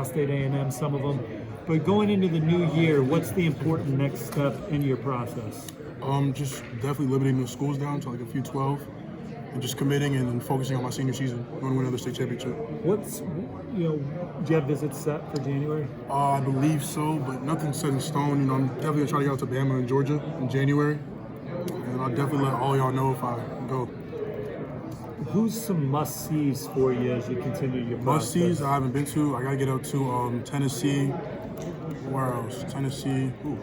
Ohio State, A&M, some of them. But going into the new year, what's the important next step in your process? Just definitely limiting the schools down to like a few 12, and just committing and focusing on my senior season. I want to win another state championship. Do you have visits set for January? I believe so, but nothing's set in stone. I'm definitely gonna try to get out to Bama and Georgia in January, and I'll definitely let all y'all know if I go. Who's some must-sees for you as you continue your process? Must-sees I haven't been to. I gotta get out to Tennessee. Where else? Tennessee. Ooh.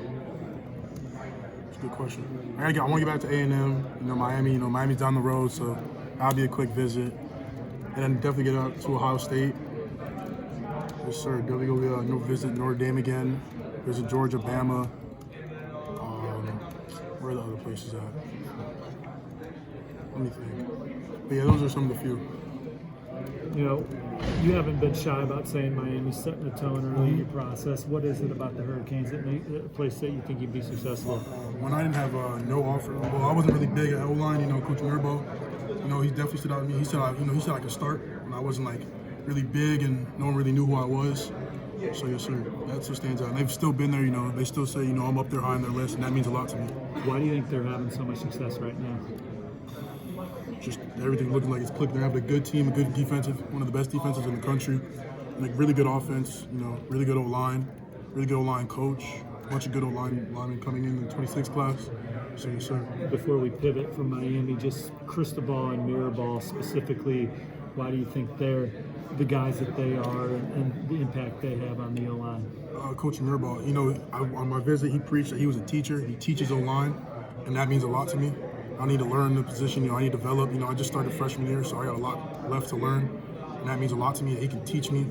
That's a good question. I want to get back to A&M. Miami. Miami's down the road, so that'll be a quick visit. And then definitely get out to Ohio State. Yes, sir. Definitely go visit Notre Dame again. Visit Georgia, Bama. Where are the other places at? Let me think. But yeah, those are some of the few. You haven't been shy about saying Miami's setting the tone early in your process. What is it about the Hurricanes that make it a place that you think you'd be successful? When I didn't have no offer, well, I wasn't really big at O-line. Coach Mirbo, he definitely stood out to me. He said I could start when I wasn't like really big and no one really knew who I was. So yes, sir, that's what stands out. And they've still been there. They still say I'm up there high on their list, and that means a lot to me. Why do you think they're having so much success right now? Just everything looking like it's clicked. They're having a good team, a good defensive, one of the best defenses in the country, and really good offense. Really good O-line, really good O-line coach, a bunch of good linemen coming in the 26 class. So yes, sir. Before we pivot from Miami, just crystal ball and mirror ball specifically, why do you think they're the guys that they are and the impact they have on the O-line? Coach Mirabal, on my visit, he preached that he was a teacher. He teaches O-line, and that means a lot to me. I need to learn the position. I need to develop. I just started freshman year, so I got a lot left to learn, and that means a lot to me. He can teach me,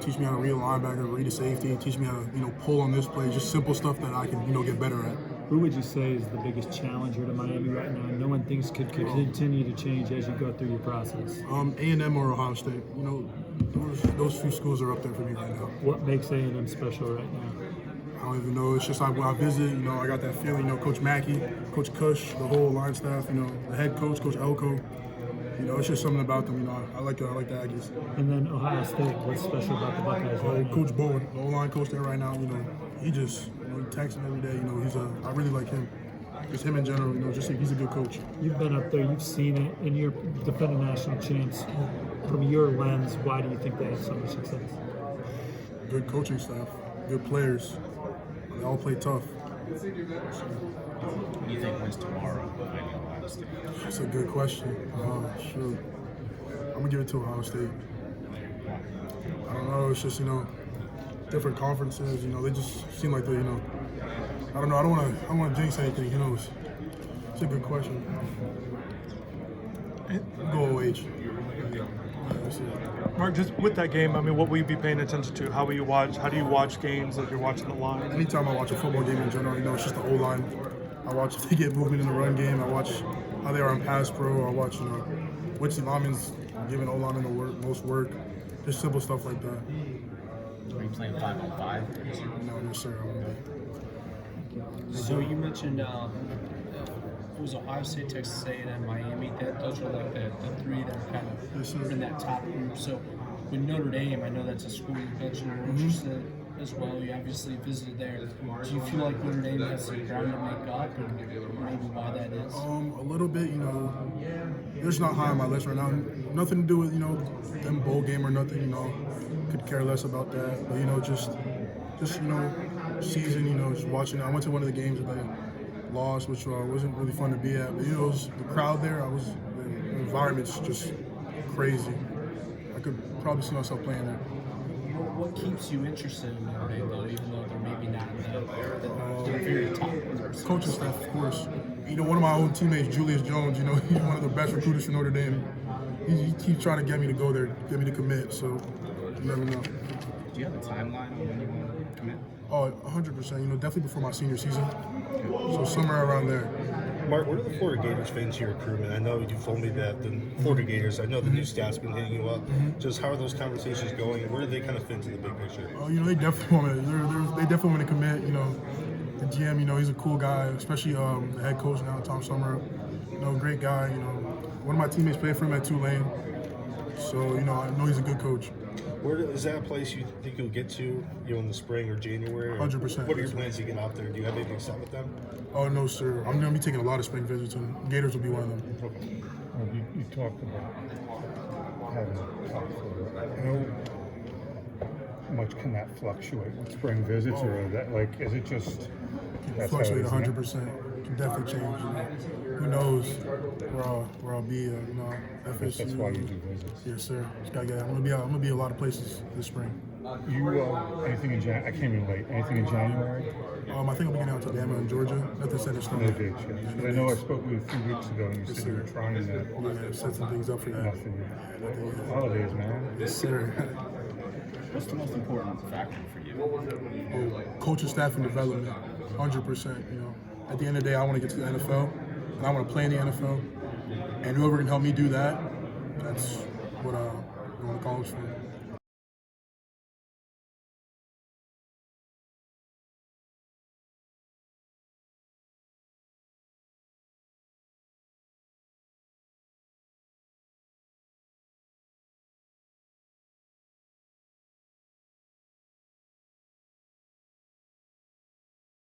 teach me how to read a linebacker, read a safety, teach me how to, pull on this play, just simple stuff that I can, get better at. Who would you say is the biggest challenger to Miami right now, knowing things could continue to change as you go through your process? A&M or Ohio State. Those few schools are up there for me right now. What makes A&M special right now? I don't even know. It's just like when I visit, I got that feeling, Coach Mackey, Coach Cush, the whole line staff, the head coach, Coach Elko. It's just something about them, I like the Aggies. And then Ohio State, what's special about the Buckeyes right now? Coach Bowen, the O-line coach there right now, he just, he texts me every day, I really like him. Just him in general, he's a good coach. You've been up there, you've seen it, and you're defending national champs. From your lens, why do you think they have so much success? Good coaching staff, good players. They all play tough. What do you think wins tomorrow? Ohio State? That's a good question. Sure. I'm gonna give it to Ohio State. I don't know. It's just different conferences. They just seem like they. I don't know. I don't want to jinx anything. Who knows? It's a good question. Go OH. Mark, just with that game, what will you be paying attention to? How do you watch games as you're watching the line? Anytime I watch a football game in general, it's just the O-line. I watch if they get movement in the run game. I watch how they are on pass pro. I watch, which linemen's giving O-linemen the most work. Just simple stuff like that. Are you playing 5-on-5? No, sir. I won't be. So you mentioned it was Ohio State, Texas A&M, Miami. Those are like the three that are kind of in that top group. So with Notre Dame, I know that's a school you mentioned you're interested in as well. You obviously visited there. Do you feel like Notre Dame has some ground to make up, and maybe why that is? A little bit. They're just not high on my list right now. Nothing to do with them bowl game or nothing. Could care less about that. But just season. Just watching. I went to one of the games that they lost, which wasn't really fun to be at. But the crowd there. The environment's just crazy. I could probably see myself playing there. What keeps you interested in Notre Dame, though, even though they're maybe not the very top? Coaching staff, of course. One of my old teammates, Julius Jones, he's one of the best recruiters for Notre Dame. He keeps trying to get me to go there, get me to commit, so you never know. Do you have a timeline on when you want to commit? Oh, 100%. Definitely before my senior season. So somewhere around there. Mark, what are the Florida Gators fans here recruitment? I know you told me that the Florida Gators, I know the new staff's been hitting you up. Just how are those conversations going? Where do they kind of fit into the big picture? Oh, they definitely want to. They definitely want to commit. The GM, he's a cool guy, especially the head coach now, Tom Summer. Great guy. One of my teammates played for him at Tulane, so I know he's a good coach. Is that a place you think you'll get to, in the spring or January? Or 100%. What are your plans to get out there? Do you have anything set with them? Oh no, sir. I'm gonna be taking a lot of spring visits, and Gators will be one of them. Okay. Well, you talked about having a top floor. How much can that fluctuate with spring visits, or that is it just that's how it Fluctuate is now? 100%. Can definitely change. Who knows where I'll be? FSU. That's why you do visits. Yes, sir. Just gotta get out. I'm gonna be a lot of places this spring. You anything in January? I came in late. Anything in January? I think I'll be getting out to Bama in Georgia. Nothing set in stone. No dates yet. But I know I spoke with you a few weeks ago, and you said you were trying to. Yeah, set some things up for that. Nothing yet. Nothing yet. Holidays, man. Yes, sir. What's the most important factor for you? Coaching, staff, and development, 100%. At the end of the day, I want to get to the NFL, and I want to play in the NFL. And whoever can help me do that, that's what I want to college for.